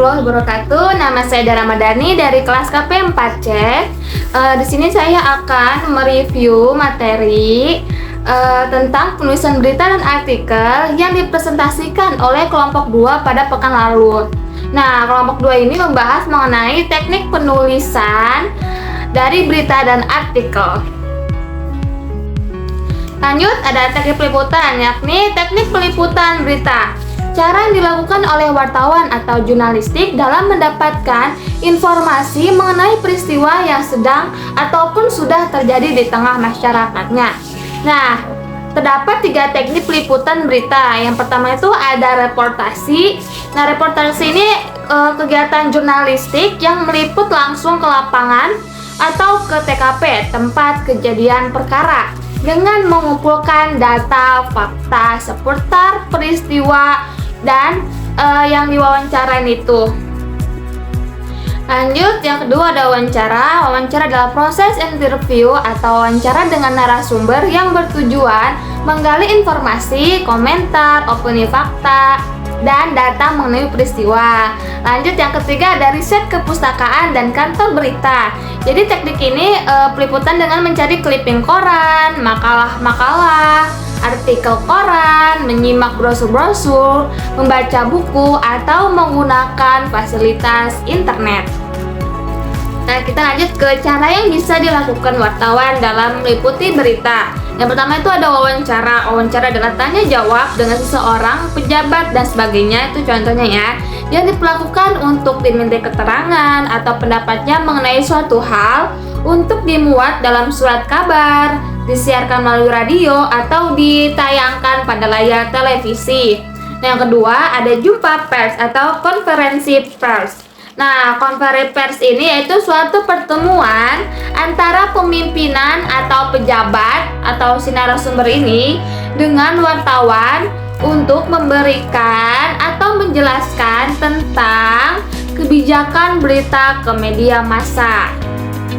warahmatullahi wabarakatuh. Nama saya Dara Madani dari kelas KP 4C. Di sini saya akan mereview materi tentang penulisan berita dan artikel yang dipresentasikan oleh kelompok 2 pada pekan lalu. Nah, kelompok 2 ini membahas mengenai teknik penulisan dari berita dan artikel. Lanjut, ada teknik peliputan, yakni teknik peliputan berita. Cara yang dilakukan oleh wartawan atau jurnalistik dalam mendapatkan informasi mengenai peristiwa yang sedang ataupun sudah terjadi di tengah masyarakatnya. Nah, terdapat 3 teknik peliputan berita. Yang pertama itu ada reportasi. Nah, reportasi ini kegiatan jurnalistik yang meliput langsung ke lapangan atau ke TKP, tempat kejadian perkara, dengan mengumpulkan data, fakta seputar peristiwa dan yang diwawancarain itu. Lanjut, yang kedua ada wawancara. Wawancara adalah proses interview atau wawancara dengan narasumber yang bertujuan menggali informasi, komentar, opini fakta, dan data mengenai peristiwa. Lanjut, yang ketiga ada riset kepustakaan dan kantor berita. Jadi teknik ini peliputan dengan mencari clipping koran, makalah-makalah, artikel koran, menyimak brosur-brosur, membaca buku, atau menggunakan fasilitas internet. Nah, kita lanjut ke cara yang bisa dilakukan wartawan dalam meliputi berita. Yang pertama itu ada wawancara. Wawancara adalah tanya jawab dengan seseorang, pejabat, dan sebagainya. Itu contohnya ya, yang dilakukan untuk dimintai keterangan atau pendapatnya mengenai suatu hal untuk dimuat dalam surat kabar, disiarkan melalui radio, atau ditayangkan pada layar televisi. Nah, yang kedua ada jumpa pers atau konferensi pers. Nah, konferensi pers ini yaitu suatu pertemuan antara pemimpinan atau pejabat atau si narasumber ini dengan wartawan untuk memberikan atau menjelaskan tentang kebijakan berita ke media massa.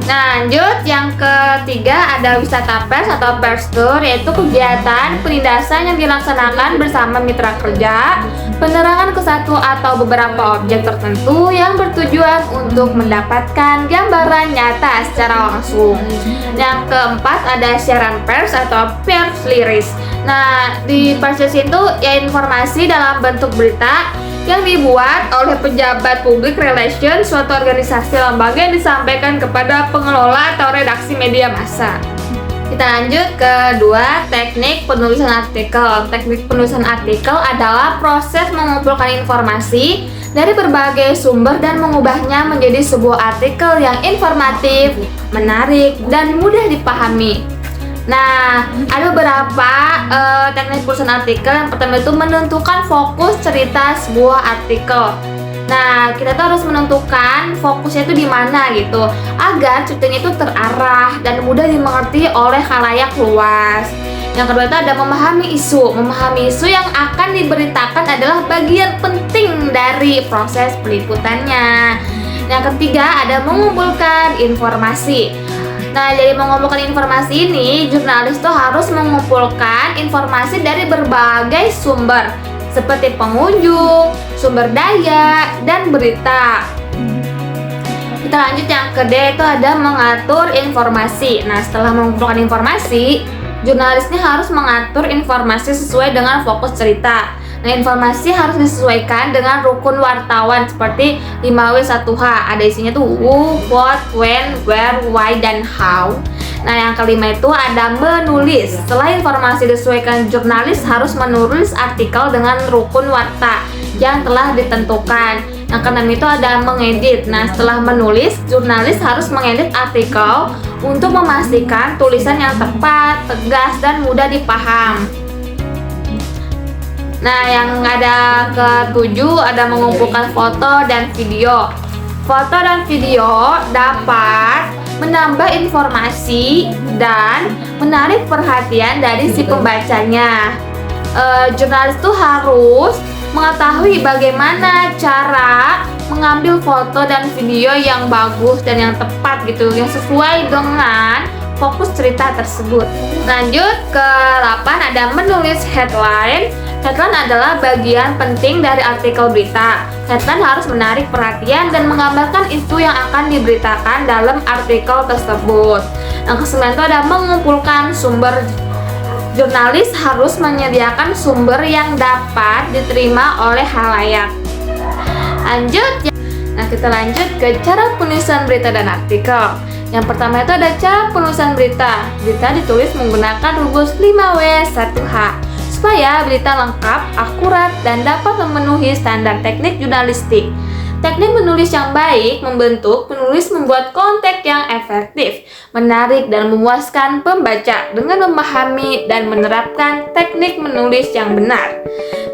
Nah, lanjut, yang ketiga ada wisata pers atau pers tour, yaitu kegiatan penindasan yang dilaksanakan bersama mitra kerja, penerangan ke satu atau beberapa objek tertentu yang bertujuan untuk mendapatkan gambaran nyata secara langsung. Yang keempat ada siaran pers atau pers release. Nah, di pers itu ya informasi dalam bentuk berita yang dibuat oleh pejabat public relation suatu organisasi lembaga yang disampaikan kepada pengelola atau redaksi media massa. Kita lanjut ke 2, teknik penulisan artikel. Teknik penulisan artikel adalah proses mengumpulkan informasi dari berbagai sumber dan mengubahnya menjadi sebuah artikel yang informatif, menarik, dan mudah dipahami. Nah, ada beberapa teknik penulisan artikel. Yang pertama itu menentukan fokus cerita sebuah artikel. Nah, kita tuh harus menentukan fokusnya itu di mana gitu, agar ceritanya itu terarah dan mudah dimengerti oleh khalayak luas. Yang kedua itu ada memahami isu. Memahami isu yang akan diberitakan adalah bagian penting dari proses peliputannya. Yang ketiga ada mengumpulkan informasi. Nah, jadi mengumpulkan informasi ini, jurnalis tuh harus mengumpulkan informasi dari berbagai sumber seperti pengunjung, sumber daya, dan berita. Kita lanjut yang ke D, itu ada mengatur informasi. Nah, setelah mengumpulkan informasi, jurnalisnya harus mengatur informasi sesuai dengan fokus cerita. Nah, informasi harus disesuaikan dengan rukun wartawan seperti 5W1H. Ada isinya tuh who, what, when, where, why, dan how. Nah, yang kelima itu ada menulis. Setelah informasi disesuaikan, jurnalis harus menulis artikel dengan rukun warta yang telah ditentukan. Yang keenam itu ada mengedit. Nah, setelah menulis, jurnalis harus mengedit artikel untuk memastikan tulisan yang tepat, tegas, dan mudah dipaham. Nah, yang ada ke-7 ada mengumpulkan foto dan video. Foto dan video dapat menambah informasi dan menarik perhatian dari si pembacanya. Jurnalis tuh harus mengetahui bagaimana cara mengambil foto dan video yang bagus dan yang tepat gitu, yang sesuai dengan fokus cerita tersebut. Lanjut ke 8 ada menulis headline. Headline adalah bagian penting dari artikel berita. Headline harus menarik perhatian dan menggambarkan isu yang akan diberitakan dalam artikel tersebut. Yang ke-9 itu ada mengumpulkan sumber. Jurnalis harus menyediakan sumber yang dapat diterima oleh khalayak. Kita lanjut ke cara penulisan berita dan artikel. Yang pertama itu ada cara penulisan berita. Berita ditulis menggunakan rumus 5W1H supaya berita lengkap, akurat, dan dapat memenuhi standar teknik jurnalistik. Teknik menulis yang baik membentuk penulis membuat konteks yang efektif, menarik, dan memuaskan pembaca dengan memahami dan menerapkan teknik menulis yang benar.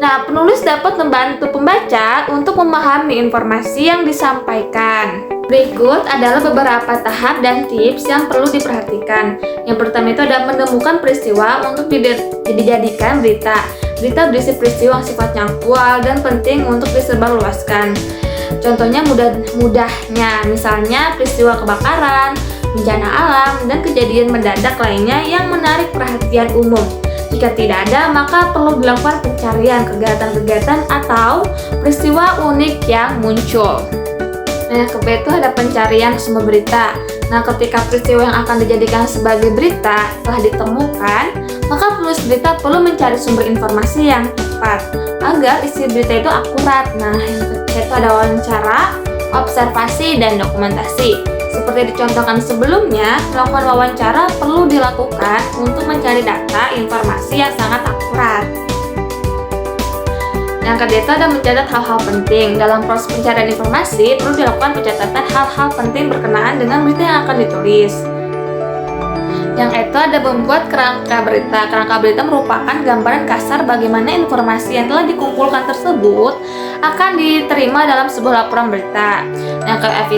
Nah, penulis dapat membantu pembaca untuk memahami informasi yang disampaikan. Berikut adalah beberapa tahap dan tips yang perlu diperhatikan. Yang pertama itu ada menemukan peristiwa untuk dijadikan berita. Berita berisi peristiwa yang sifatnya aktual dan penting untuk disebarluaskan. Contohnya mudahnya, misalnya peristiwa kebakaran, bencana alam, dan kejadian mendadak lainnya yang menarik perhatian umum. Jika tidak ada, maka perlu dilakukan pencarian kegiatan-kegiatan atau peristiwa unik yang muncul. Nah, yang kedua itu ada pencarian sumber berita. Nah, ketika peristiwa yang akan dijadikan sebagai berita telah ditemukan, maka penulis berita perlu mencari sumber informasi yang tepat agar isi berita itu akurat. Nah, yang ketiga itu ada wawancara, observasi, dan dokumentasi. Seperti dicontohkan sebelumnya, melakukan wawancara perlu dilakukan untuk mencari data informasi yang sangat akurat. Yang kedua itu ada mencatat hal-hal penting. Dalam proses pencarian informasi, perlu dilakukan pencatatan hal-hal penting berkenaan dengan berita yang akan ditulis. Yang itu ada membuat kerangka berita. Kerangka berita merupakan gambaran kasar bagaimana informasi yang telah dikumpulkan tersebut akan diterima dalam sebuah laporan berita. Yang ke-F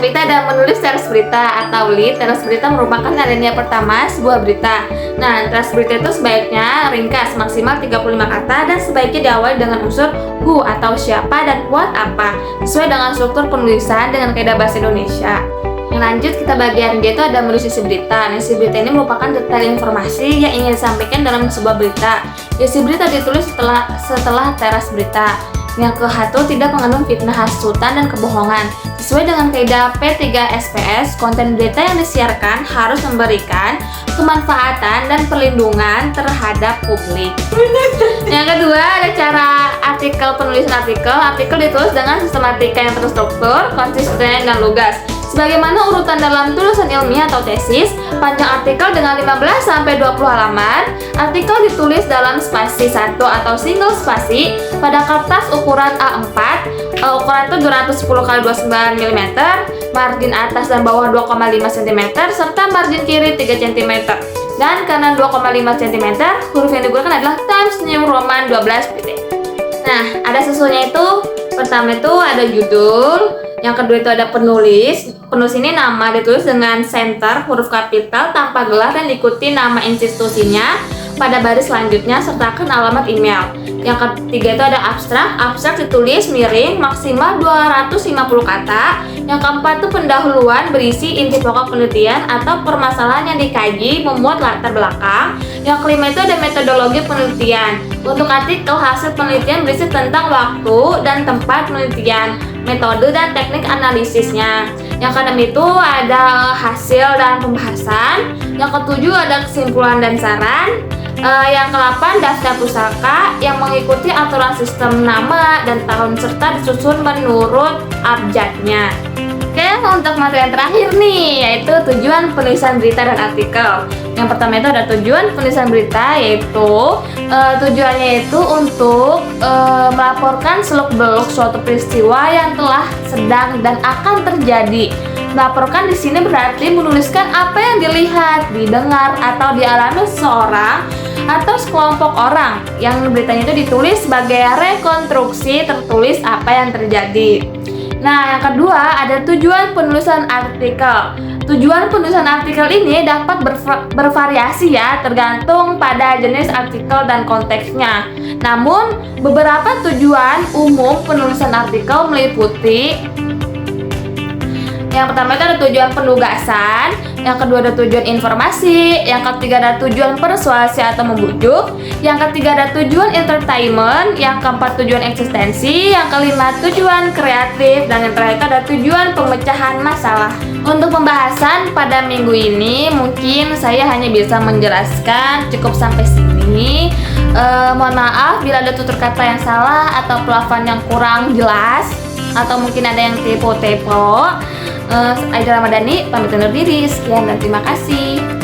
itu ada menulis teras berita atau lead. Teras berita merupakan alinea pertama sebuah berita. Nah, teras berita itu sebaiknya ringkas, maksimal 35 kata, dan sebaiknya diawali dengan unsur who atau siapa dan what apa, sesuai dengan struktur penulisan dengan kaidah bahasa Indonesia. Yang lanjut, kita bagian D itu ada menulis isi berita. Isi berita ini merupakan detail informasi yang ingin disampaikan dalam sebuah berita. Isi berita ditulis setelah teras berita. Yang ke-H itu tidak mengandung fitnah, hasutan, dan kebohongan. Sesuai dengan kaidah P3SPS, konten berita yang disiarkan harus memberikan kemanfaatan dan perlindungan terhadap publik. Yang kedua, ada cara penulisan artikel. Artikel ditulis dengan sistematika yang terstruktur, konsisten, dan lugas. Sebagaimana urutan dalam tulisan ilmiah atau tesis, panjang artikel dengan 15-20 halaman. Artikel ditulis dalam spasi 1 atau single spasi pada kertas ukuran A4. Ukuran itu 210x29 mm, margin atas dan bawah 2,5 cm, serta margin kiri 3 cm. Dan kanan 2,5 cm, huruf yang digunakan adalah Times New Roman 12 pt. Nah, ada susunnya itu. Pertama itu ada judul. Yang kedua itu ada penulis. Penulis ini nama ditulis dengan center, huruf kapital, tanpa gelar, dan diikuti nama institusinya. Pada baris selanjutnya sertakan alamat email. Yang ketiga itu ada abstrak. Abstrak ditulis miring, maksimal 250 kata. Yang keempat itu pendahuluan berisi inti pokok penelitian atau permasalahan yang dikaji, memuat latar belakang. Yang kelima itu ada metodologi penelitian. Untuk artikel, hasil penelitian berisi tentang waktu dan tempat penelitian, metode dan teknik analisisnya. Yang keenam itu ada hasil dan pembahasan. Yang ketujuh ada kesimpulan dan saran. Yang ke-8 daftar pusaka yang mengikuti aturan sistem nama dan tahun serta disusun menurut abjadnya. Oke, untuk materi yang terakhir nih, yaitu tujuan penulisan berita dan artikel. Yang pertama itu ada tujuan penulisan berita, yaitu tujuannya itu untuk melaporkan seluk-beluk suatu peristiwa yang telah sedang dan akan terjadi. Melaporkan di sini berarti menuliskan apa yang dilihat, didengar, atau dialami seseorang atau sekelompok orang. Yang beritanya itu ditulis sebagai rekonstruksi tertulis apa yang terjadi. Nah, yang kedua ada tujuan penulisan artikel. Tujuan penulisan artikel ini dapat bervariasi ya, tergantung pada jenis artikel dan konteksnya. Namun, beberapa tujuan umum penulisan artikel meliputi Yang pertama itu ada tujuan penugasan, yang kedua ada tujuan informasi, yang ketiga ada tujuan persuasi atau membujuk, yang ketiga ada tujuan entertainment, yang keempat tujuan eksistensi, yang kelima tujuan kreatif, dan yang terakhir ada tujuan pemecahan masalah. Untuk pembahasan pada minggu ini mungkin saya hanya bisa menjelaskan cukup sampai sini. Mohon maaf bila ada tutur kata yang salah atau pelafal yang kurang jelas atau mungkin ada yang typo-typo. Aida Ramadhani pamit undur diri. Sekian dan terima kasih.